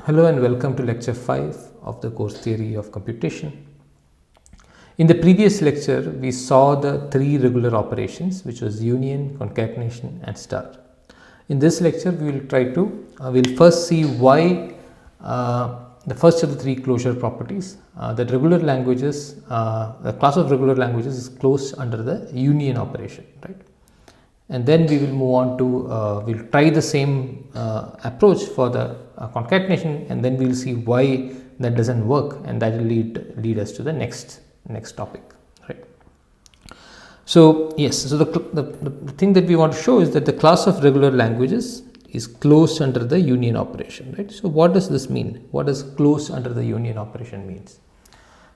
Hello and welcome to lecture 5 of the course Theory of Computation. In the previous lecture, we saw the three regular operations, which was union, concatenation and star. In this lecture, we will try to, we'll first see why the first of the three closure properties, that regular languages, the class of regular languages is closed under the union operation, right? And then we will move on to, we'll try the same approach for the concatenation, and then we will see why that doesn't work, and that will lead us to the next topic, right? So yes, so the thing that we want to show is that the class of regular languages is closed under the union operation, right? So what does this mean? What does closed under the union operation means?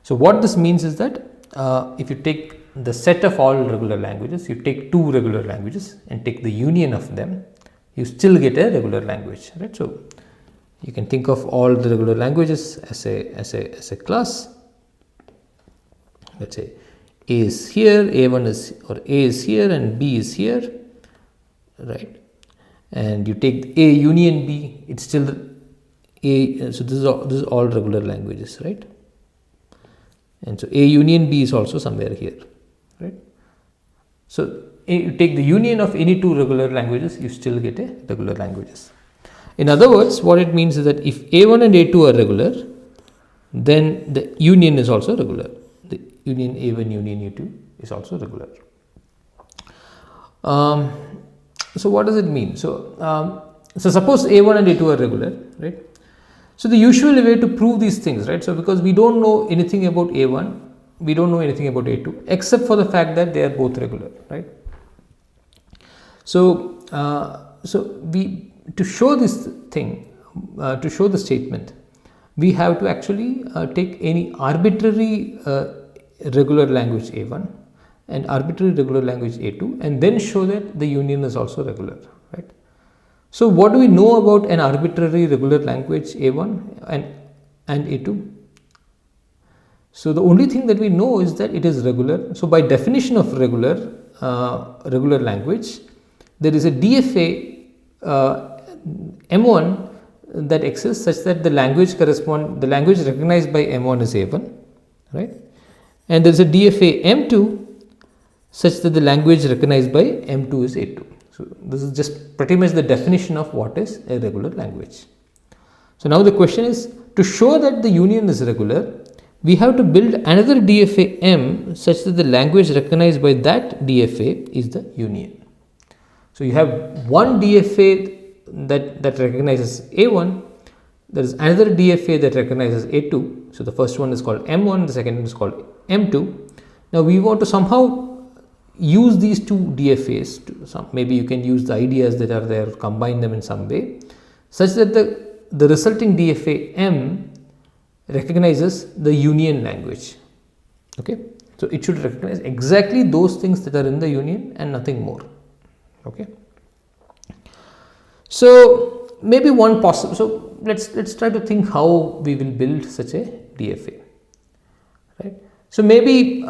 So what this means is that if you take the set of all regular languages, you take two regular languages and take the union of them, you still get a regular language, right? So you can think of all the regular languages as a class. Let's say A is here, A1 is, or A is here and B is here, right? And you take A union B, it's still A, so this is all regular languages, right? And so A union B is also somewhere here, right? So you take the union of any two regular languages, you still get a regular languages. In other words, what it means is that if A1 and A2 are regular, then the union is also regular. The union A1 union A2 is also regular. So what does it mean? So suppose A1 and A2 are regular, right? So the usual way to prove these things, right? So because we don't know anything about A1, we don't know anything about A2, except for the fact that they are both regular, right? So to show this thing, to show the statement, we have to actually take any arbitrary regular language A1 and arbitrary regular language A2, and then show that the union is also regular, right? So what do we know about an arbitrary regular language A1 and A2? So the only thing that we know is that it is regular. So by definition of regular language, there is a DFA M1 that exists such that the language recognized by M1 is A1, right? And there is a DFA M2 such that the language recognized by M2 is A2. So this is just pretty much the definition of what is a regular language. So now the question is, to show that the union is regular, we have to build another DFA M such that the language recognized by that DFA is the union. So you have one DFA that recognizes A1, there is another DFA that recognizes A2. So the first one is called M1, the second one is called M2. Now we want to somehow use these two DFAs to maybe you can use the ideas that are there, combine them in some way, such that the resulting DFA M recognizes the union language. Okay, so it should recognize exactly those things that are in the union and nothing more. Okay, so maybe one possible, so let's try to think how we will build such a DFA, right? So maybe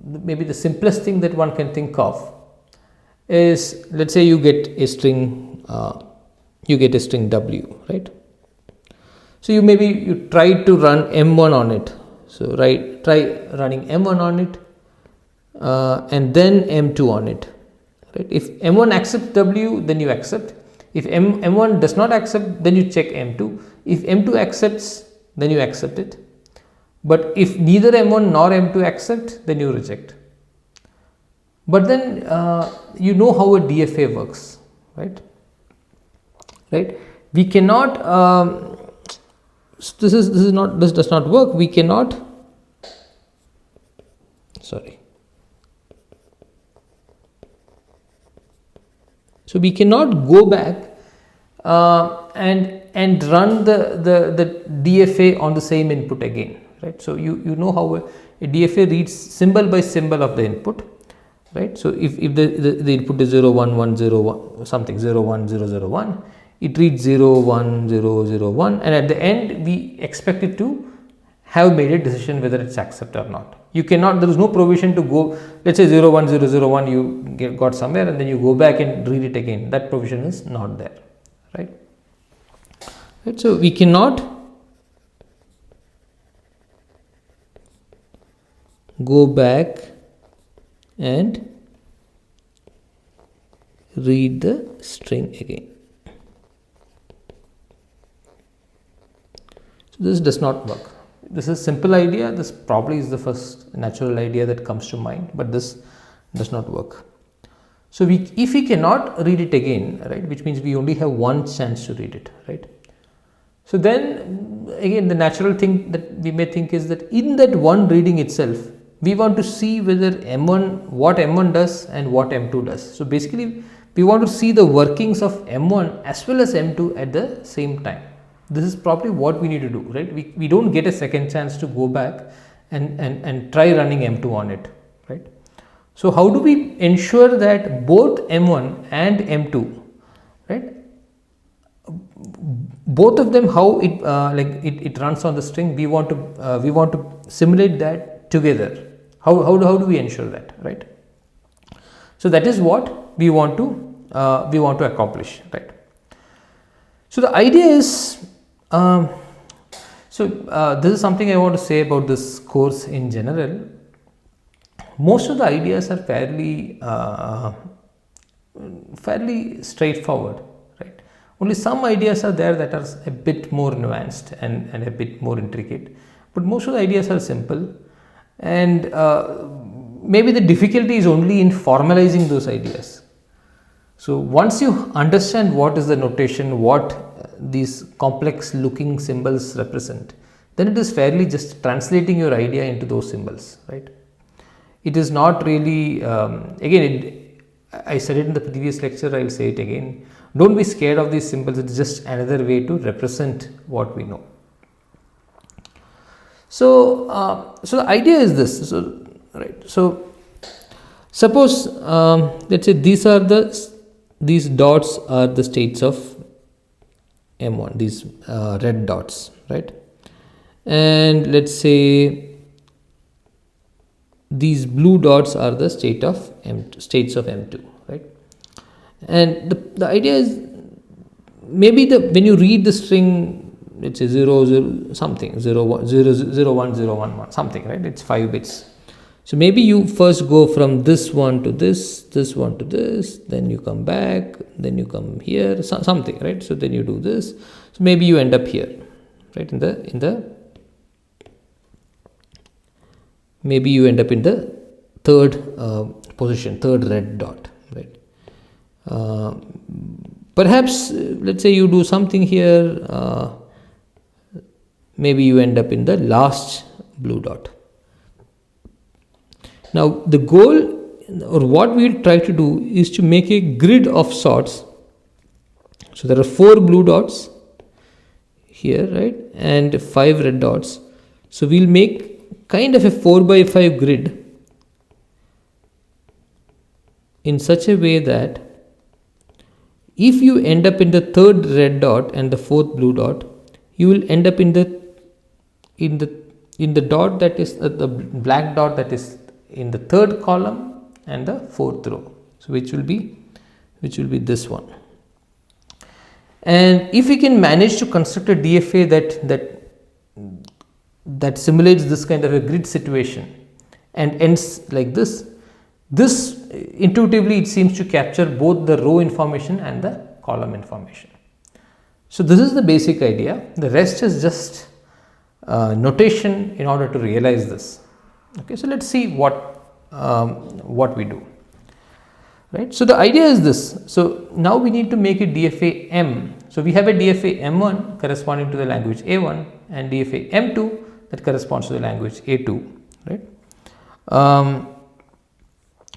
maybe the simplest thing that one can think of is, let's say you get a string W, right? So you try to run M1 on it. So try running M1 on it and then M2 on it, right? If M1 accepts W, then you accept. If M1 does not accept, then you check M2. If M2 accepts, then you accept it. But if neither M1 nor M2 accept, then you reject. But then you know how a DFA works, right? Right? We cannot. This does not work. We cannot. Sorry. So we cannot go back and run the DFA on the same input again. Right. So you know how a DFA reads symbol by symbol of the input, right? So if the input is 0 1 1 0 1 something 0 1 0 0 1, it reads 0 1 0 0 1, and at the end we expect it to have made a decision whether it's accept or not. You cannot, there is no provision to go, let's say 0 1 0 0 1 you got somewhere and then you go back and read it again. That provision is not there, right? right? So we cannot go back and read the string again. So this does not work. This is a simple idea. This probably is the first natural idea that comes to mind, but this does not work. So if we cannot read it again, right, which means we only have one chance to read it, right? So then again, the natural thing that we may think is that in that one reading itself, we want to see whether what M1 does and what M2 does. So basically, we want to see the workings of M1 as well as M2 at the same time. This is probably what we need to do, right? We don't get a second chance to go back and try running M2 on it, right? So how do we ensure that both M1 and M2, right, both of them, how it runs on the string, we want to simulate that together. How do we ensure that, right? So that is what we want to accomplish, right? So the idea is, this is something I want to say about this course in general. Most of the ideas are fairly straightforward, right? Only some ideas are there that are a bit more nuanced and a bit more intricate, but most of the ideas are simple, and maybe the difficulty is only in formalizing those ideas. So once you understand what is the notation, what these complex looking symbols represent, then it is fairly just translating your idea into those symbols, right? It is not really, I said it in the previous lecture, I will say it again. Don't be scared of these symbols. It is just another way to represent what we know. So, the idea is this. So, right. So, suppose let's say these dots are the states of M1. These red dots, right? And let's say these blue dots are the states of M2, right? And the idea is, maybe when you read the string, let's say 0 something, 0 1 0 0 1 0 1 1 something, right? It's 5 bits. So maybe you first go from this one to this one to this, then you come back, then you come here, something, right? So then you do this. So maybe you end up here, right? Maybe you end up in the third position, third red dot, right? Perhaps let's say you do something here, maybe you end up in the last blue dot. Now the goal, or what we will try to do, is to make a grid of sorts. So there are 4 blue dots here, right, and 5 red dots. So we'll make kind of a 4x5 grid in such a way that if you end up in the third red dot and the fourth blue dot, you will end up in the dot that is the black dot that is in the third column and the fourth row. So which will be this one. And if we can manage to construct a DFA that simulates this kind of a grid situation and ends like this intuitively it seems to capture both the row information and the column information. So this is the basic idea. The rest is just notation in order to realize this. Okay, so let's see what we do. Right. So the idea is this. So now we need to make a DFA M. So we have a DFA M1 corresponding to the language A1 and DFA M2 that corresponds to the language A2. Right.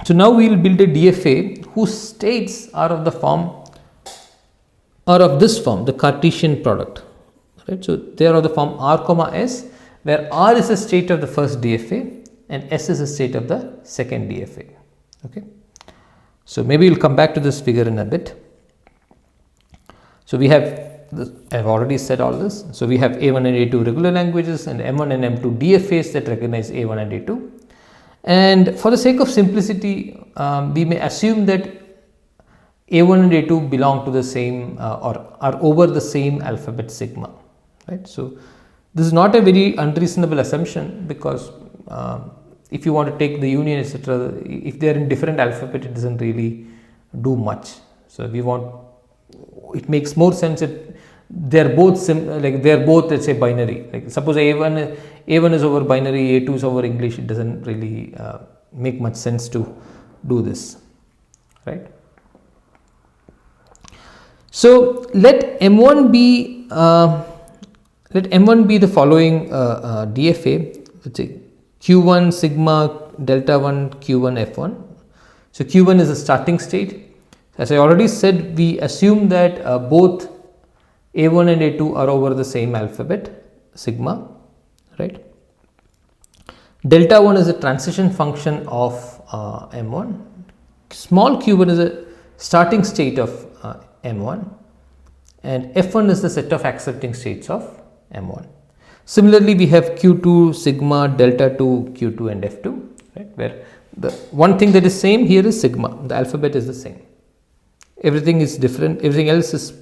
So now we will build a DFA whose states are of this form, the Cartesian product. Right. So they are of the form R comma S, where R is a state of the first DFA and S is a state of the second DFA. Okay. So maybe we'll come back to this figure in a bit. So we have, I've already said all this. So we have A1 and A2 regular languages and M1 and M2 DFAs that recognize A1 and A2. And for the sake of simplicity, we may assume that A1 and A2 belong to the same or are over the same alphabet sigma, right? So this is not a very unreasonable assumption, because if you want to take the union, etc., if they are in different alphabet, it doesn't really do much. So we want, it makes more sense if they are both let's say binary. Like suppose A1 is over binary, A2 is over English, it doesn't really make much sense to do this, right? So let M1 be the following DFA. Let's say Q1 sigma delta 1 Q1 F1. So Q1 is the starting state. As I already said, we assume that both A1 and A2 are over the same alphabet sigma, right? Delta 1 is a transition function of M1. Small q1 is a starting state of M1, and F1 is the set of accepting states of M1. Similarly, we have Q2 sigma delta 2 Q2 and F2, right, where the one thing that is same here is sigma, the alphabet is the same. Everything is different, everything else is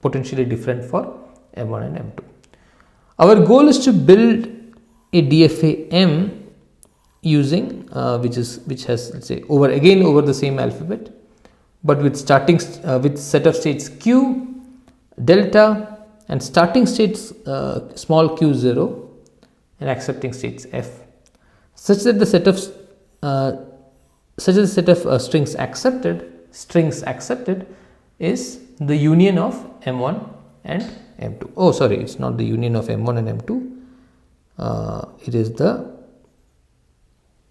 potentially different for M1 and M2. Our goal is to build a DFA M using which has, let's say, over the same alphabet, but with starting with set of states Q, delta, and starting states small q0 and accepting states F, such that the set of strings accepted is the union of M1 and M2. Oh, sorry, it's not the union of M1 and M2. It is the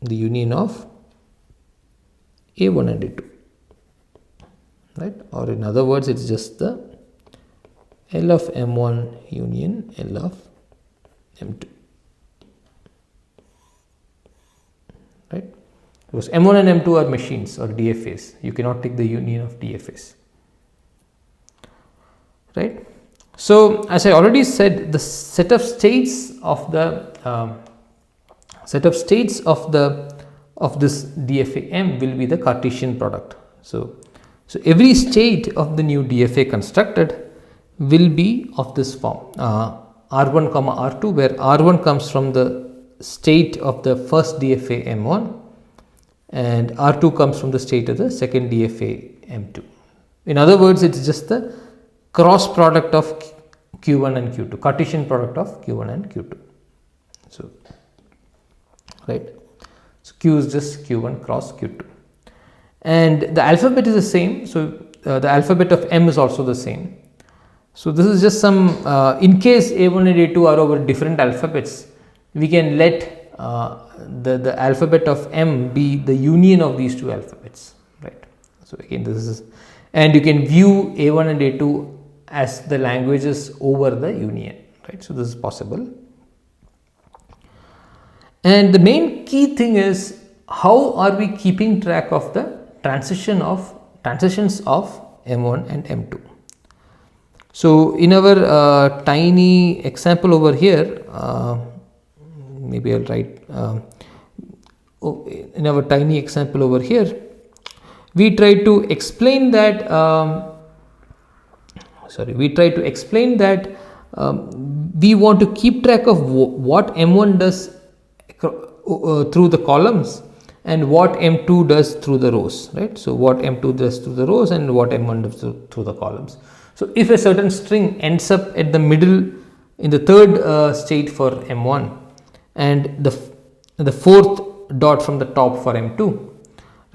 union of A1 and A2, right? Or in other words, it's just the L of M1 union L of M2, right? Because M1 and M2 are machines or DFAs. You cannot take the union of DFAs, right? So as I already said, the set of states of this DFA M will be the Cartesian product. So every state of the new DFA constructed will be of this form, R1 comma R2, where R1 comes from the state of the first DFA M1 and R2 comes from the state of the second DFA M2. In other words, it is just the cross product of Q1 and Q2, Cartesian product of Q1 and Q2. So, right. So Q is just Q1 cross Q2, and the alphabet is the same. So the alphabet of M is also the same. So this is just some, in case A1 and A2 are over different alphabets, we can let the alphabet of M be the union of these two alphabets, right? So again, this is, and you can view A1 and A2 as the languages over the union, right? So this is possible. And the main key thing is, how are we keeping track of the transitions of M1 and M2? So in our tiny example over here, maybe I'll write, in our tiny example over here, we try to explain that, we want to keep track of what M1 does through the columns and what M2 does through the rows, right? So what M2 does through the rows and what M1 does through the columns. So if a certain string ends up at the middle in the third state for M1 and the fourth dot from the top for M2,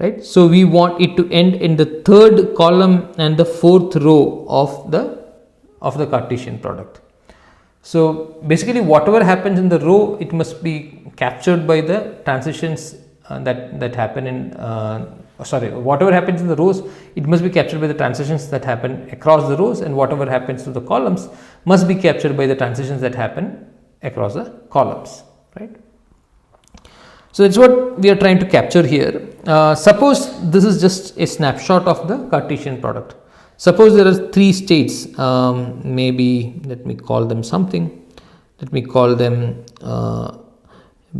right? So we want it to end in the third column and the fourth row of the Cartesian product. So basically, whatever happens in the row, it must be captured by the transitions that happen in whatever happens in the rows, it must be captured by the transitions that happen across the rows, and whatever happens to the columns must be captured by the transitions that happen across the columns, right? So that's what we are trying to capture here. Suppose this is just a snapshot of the Cartesian product. Suppose there are three states, maybe let me call them something. Let me call them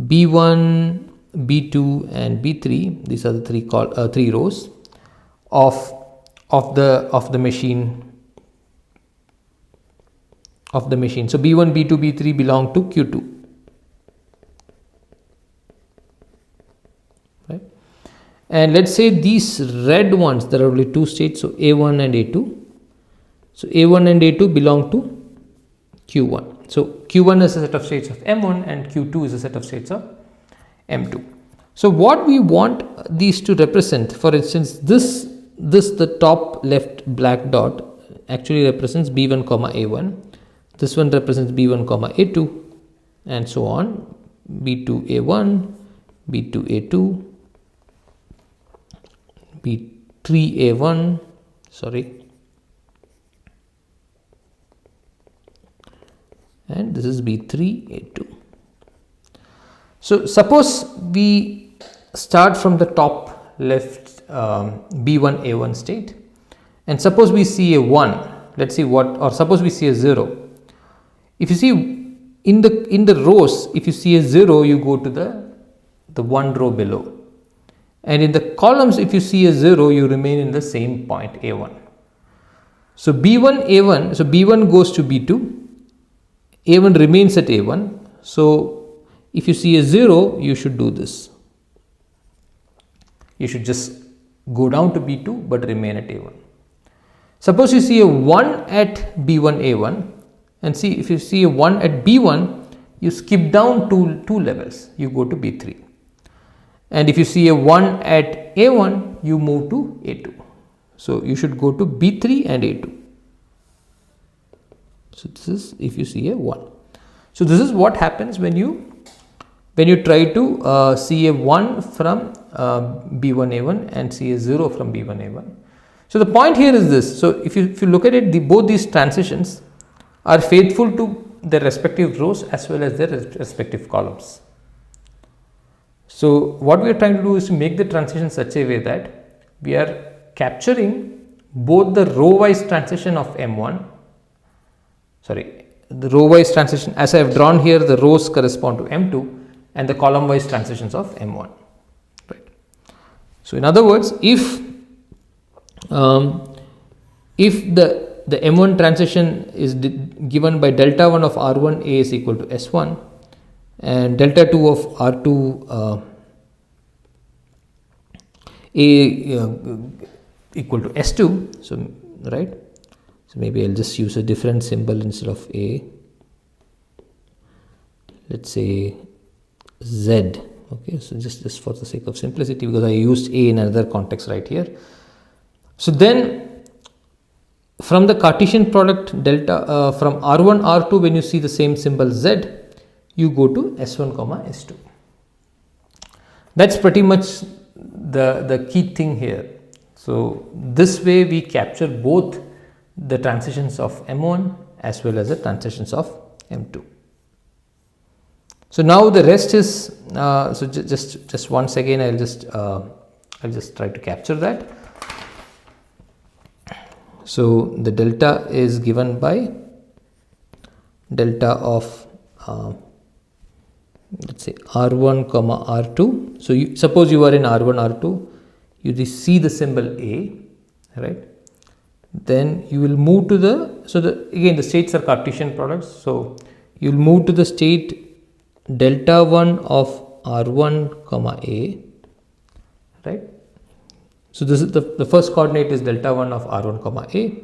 B1, B2 and B3. These are the three rows of of the machine. So B1, B2, B3 belong to Q2. Right? And let's say these red ones, there are only two states, so A1 and A2. So A1 and A2 belong to Q1. So Q1 is a set of states of M1 and Q2 is a set of states of M2. So what we want these to represent, for instance, this the top left black dot actually represents B1 comma A1. This one represents B1 comma A2 and so on. B2 A1, B2 A2, B3 A1, sorry, and this is B3 A2. So suppose we start from the top left B1 A1 state, and suppose we see a 1, let's see what, or suppose we see a 0. If you see in the rows, if you see a 0, you go to the one row below, and in the columns, if you see a 0, you remain in the same point A1. So B1 A1, so B1 goes to B2, A1 remains at A1. So if you see a 0, you should do this. You should just go down to B2 but remain at A1. Suppose you see a 1 at B1 A1, and see if you see a 1 at B1, you skip down two levels, you go to B3. And if you see a 1 at A1, you move to A2. So you should go to B3 and A2. So this is if you see a 1. So this is what happens when you try to see a 1 from B1 A1 and see a 0 from B1 A1. So the point here is this. So if you look at it, both these transitions are faithful to their respective rows as well as their respective columns. So what we are trying to do is to make the transition such a way that we are capturing both the row wise transition of M1, the row wise transition as I have drawn here, the rows correspond to M2, and the column wise transitions of M1. Right. So in other words, if the M1 transition is given by delta 1 of R1 A is equal to S1 and delta 2 of R2 A equal to S2, so right, so maybe I'll just use a different symbol instead of A, let's say Z. Okay, so just for the sake of simplicity, because I used A in another context right here. So then from the Cartesian product delta from R1 R2, when you see the same symbol Z, you go to S1 comma S2. That's pretty much the key thing here. So this way we capture both the transitions of M1 as well as the transitions of M2. So now the rest is so just once again I'll just try to capture that. So the delta is given by delta of let's say R1 comma R2. So suppose you are in R1 R2, you see the symbol A, right? Then you will move to again the states are Cartesian products, so you will move to the state delta 1 of R1 comma A, right? So this is the first coordinate is delta 1 of R1 comma A,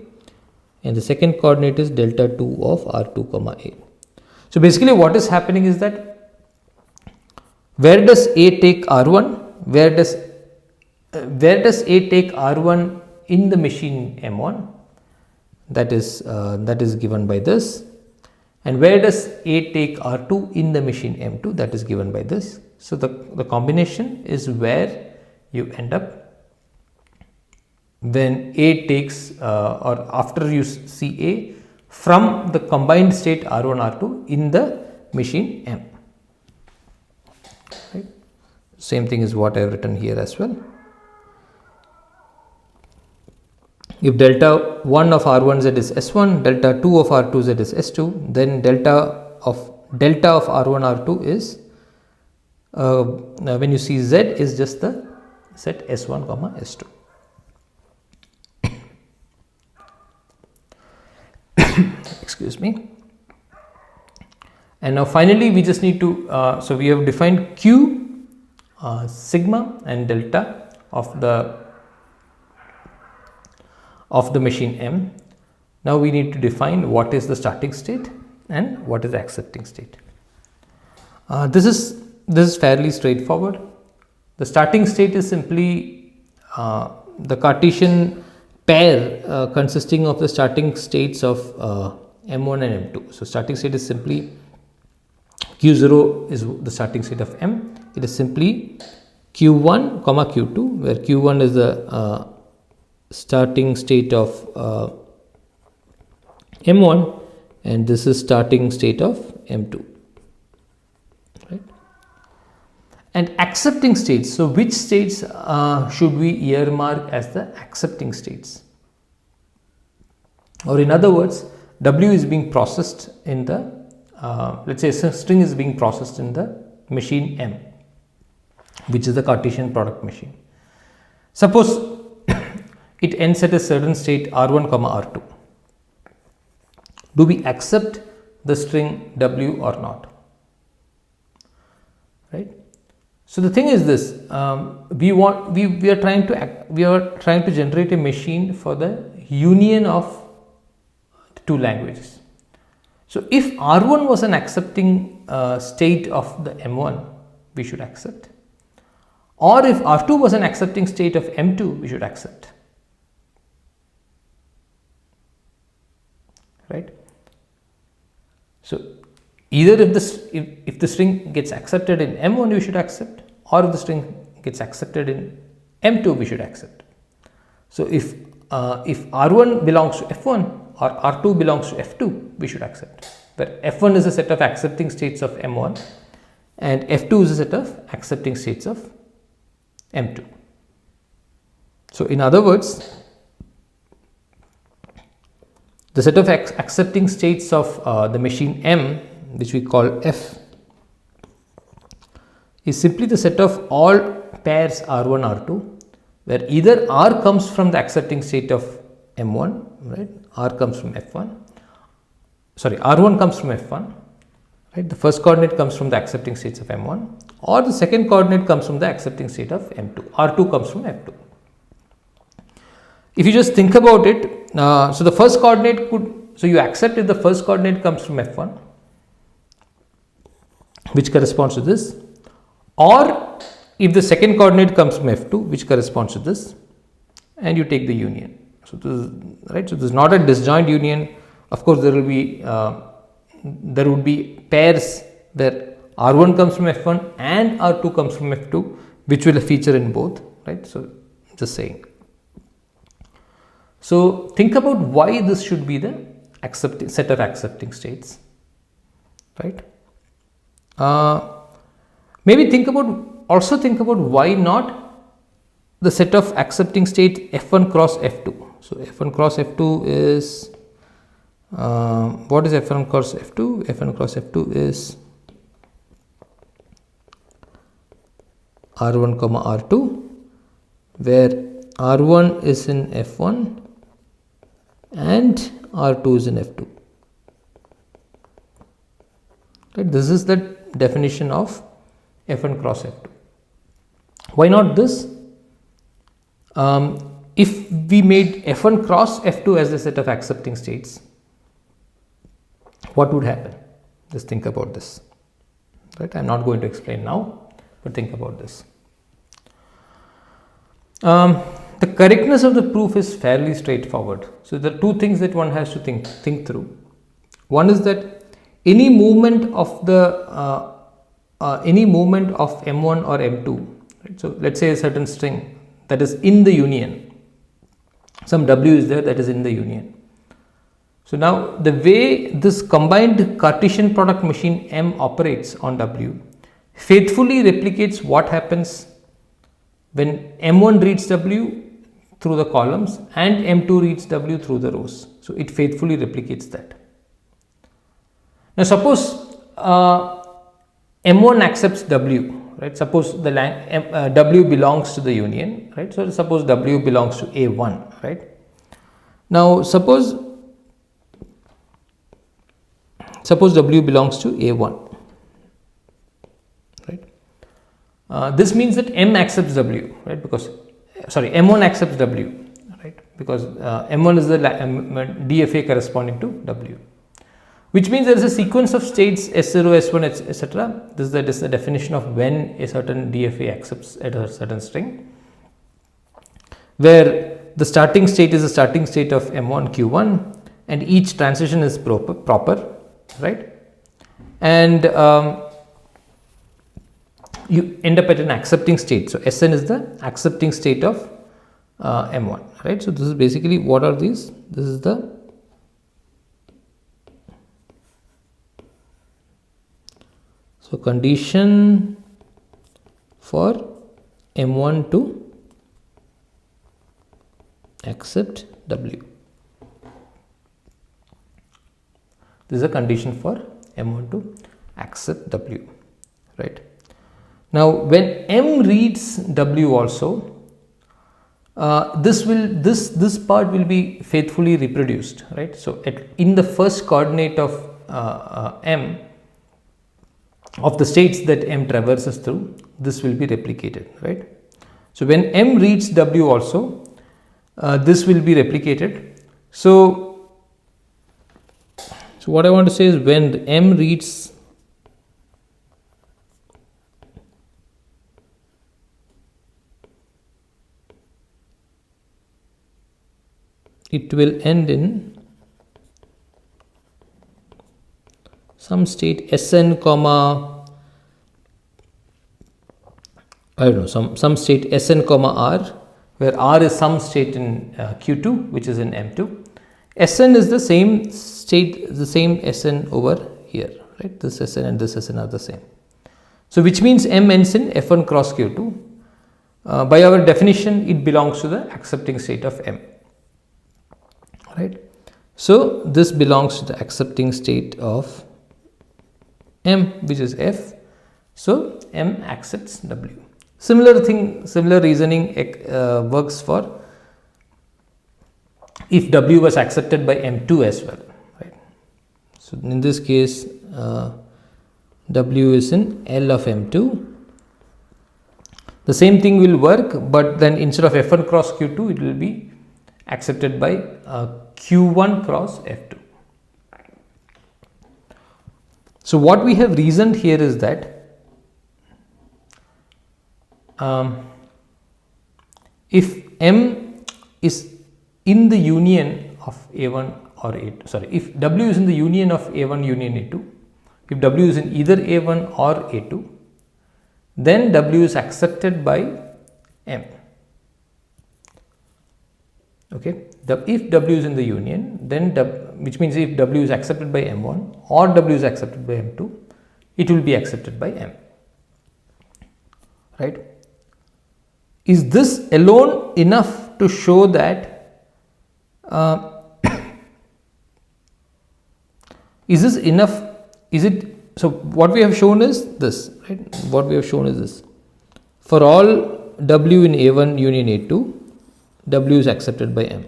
and the second coordinate is delta 2 of R2 comma A. So basically what is happening is that where does A take R1? Where does A take R1 in the machine M1? That is given by this. And where does A take R2 in the machine M2? That is given by this. So the combination is where you end up when A takes or after you see A from the combined state R1 R2 in the machine M. Right. Same thing is what I have written here as well. If delta 1 of R1Z is S1, delta 2 of R2Z is S2, then delta of R1 R2 is when you see Z is just the set S1 comma S2. excuse me. And now finally we just need to, so we have defined Q, sigma and delta of the machine M. Now we need to define what is the starting state and what is the accepting state. This is fairly straightforward. The starting state is simply the Cartesian pair consisting of the starting states of M1 and M2. So starting state is simply Q0 is the starting state of M. It is simply Q1 comma Q2, where Q1 is the starting state of M1 and this is starting state of M2. Right? And accepting states. So which states should we earmark as the accepting states? Or in other words, W is being processed in the let's say a string is being processed in the machine M, which is the Cartesian product machine. Suppose it ends at a certain state R1 comma R2. Do we accept the string W or not? Right. So the thing is this: we are trying to generate a machine for the union of two languages. So if R1 was an accepting state of the M1, we should accept. Or if R2 was an accepting state of M2, we should accept. Right. So either if the string gets accepted in M1, we should accept, or if the string gets accepted in M2, we should accept. So if R1 belongs to F1 or R2 belongs to F2, we should accept. Where F1 is a set of accepting states of M1 and F2 is a set of accepting states of M2. So in other words, the set of accepting states of the machine M, which we call F, is simply the set of all pairs R1, R2, where either R comes from the accepting state of M1, right? R comes from F1. Sorry, R1 comes from F1, right? The first coordinate comes from the accepting states of M1, or the second coordinate comes from the accepting state of M2. R2 comes from F2. If you just think about it, so the first coordinate so you accept if the first coordinate comes from F1, which corresponds to this, or if the second coordinate comes from F2, which corresponds to this, and you take the union. So this is right. So this is not a disjoint union. Of course, there would be pairs where R1 comes from F1 and R2 comes from F2, which will feature in both. Right. So just saying. So think about why this should be the set of accepting states. Right. Maybe think about why not the set of accepting state F1 cross F2. So F1 cross F2 is what is F1 cross F2? F1 cross F2 is R1 comma R2, where R1 is in F1 and R2 is in F2. Right? This is the definition of F1 cross F2. Why not this? If we made F1 cross F2 as the set of accepting states, what would happen? Just think about this. Right? I am not going to explain now, but think about this. The correctness of the proof is fairly straightforward. So there are two things that one has to think through. One is that any movement of M1 or M2. Right? So let's say a certain string that is in the union. Some W is there that is in the union. So now the way this combined Cartesian product machine M operates on W faithfully replicates what happens when M1 reads W through the columns and M2 reads W through the rows. So it faithfully replicates that. Now suppose M1 accepts W, right? Suppose the W belongs to the union, right? So suppose W belongs to A1, right? Now suppose suppose W belongs to A1, right? This means that M accepts W, right? Because M1 accepts W, right? Because M1 is the DFA corresponding to W, which means there is a sequence of states S0, S1, etc. This is the definition of when a certain DFA accepts at a certain string, where the starting state is the starting state of M1 Q1 and each transition is proper, right? And you end up at an accepting state. So Sn is the accepting state of M1, right? So this is basically, what are these? This is the condition for M1 to accept W. This is a condition for M1 to accept W, right? Now, when M reads W also, this part will be faithfully reproduced, right? So in the first coordinate of M, of the states that M traverses through, this will be replicated, right? So when M reads W also, this will be replicated. So what I want to say is, when M reads it will end in some state Sn comma, I don't know, some state Sn comma R, where R is some state in Q2, which is in M2. Sn is the same state, the same Sn over here, right? This Sn and this Sn are the same. So which means M ends in F1 cross Q2. By our definition, it belongs to the accepting state of M, right? So this belongs to the accepting state of M, which is F. So M accepts W. Similar reasoning works for if W was accepted by M2 as well, right? So in this case, W is in L of M2. The same thing will work, but then instead of F1 cross Q2, it will be accepted by Q1 cross F2. So what we have reasoned here is that if M is in the union of A1 or A2, sorry, if W is in the union of A1 union A2, if W is in either A1 or A2, then W is accepted by M. Okay, if W is in the union, then which means if W is accepted by M1 or W is accepted by M2, it will be accepted by M, right? Is this alone enough to show that is this enough? Is it so? What we have shown is this, right? What we have shown is this: for all W in A1 union A2, W is accepted by M.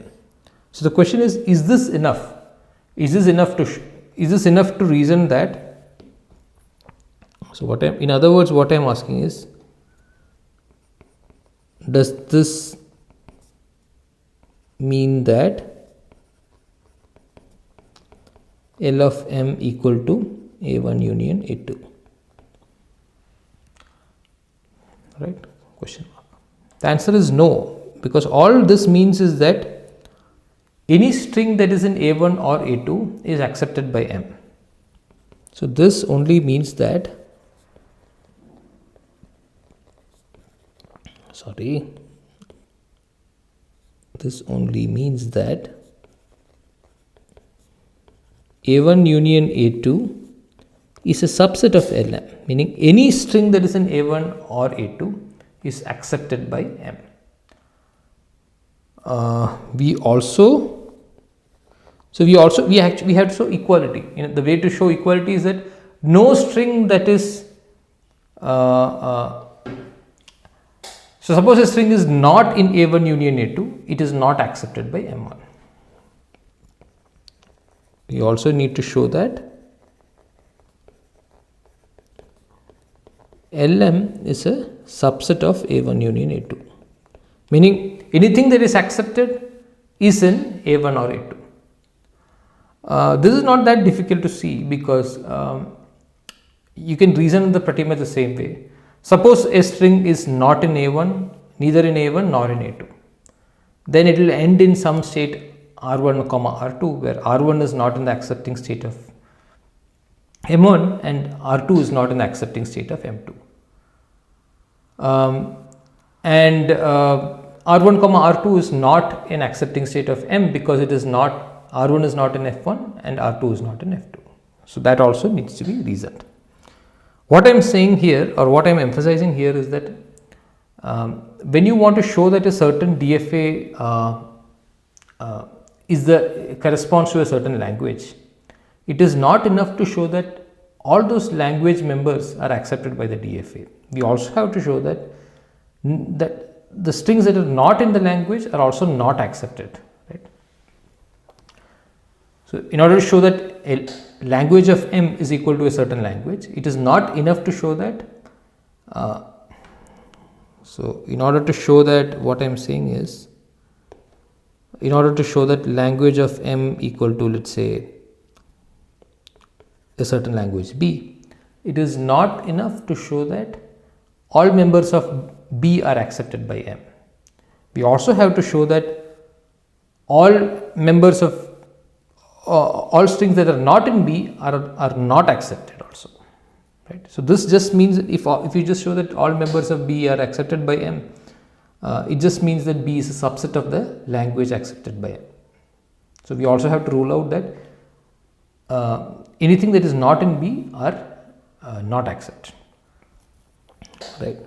So the question is this enough? Is this enough to reason that? So in other words, what I am asking is, does this mean that L of M equal to A1 union A2? Right? Question mark. The answer is no, because all this means is that any string that is in A1 or A2 is accepted by M. So this only means that, this only means that A1 union A2 is a subset of Lm, meaning any string that is in A1 or A2 is accepted by M. We have to show equality. The way to show equality is that no string that is so suppose a string is not in A1 union A2, it is not accepted by M1. We also need to show that LM is a subset of A1 union A2, meaning anything that is accepted is in A1 or A2. This is not that difficult to see because you can reason the pretty much the same way. Suppose a string is not in A1, neither in A1 nor in A2, then it will end in some state R1 comma R2, where R1 is not in the accepting state of M1 and R2 is not in the accepting state of M2. And R1 comma R2 is not in accepting state of M because it is not, R1 is not in F1 and R2 is not in F2. So that also needs to be reasoned. What I am saying here, or what I am emphasizing here, is that when you want to show that a certain DFA corresponds to a certain language, it is not enough to show that all those language members are accepted by the DFA. We also have to show that the strings that are not in the language are also not accepted, right? So in order to show that a language of M is equal to a certain language, it is not enough to show that. So in order to show that, what I am saying is, in order to show that language of M equal to, let's say, a certain language B, it is not enough to show that all members of B are accepted by M. We also have to show that all members of all strings that are not in B are not accepted also, right? So this just means that if you just show that all members of B are accepted by M, it just means that B is a subset of the language accepted by M. So we also have to rule out that anything that is not in B are not accepted, right?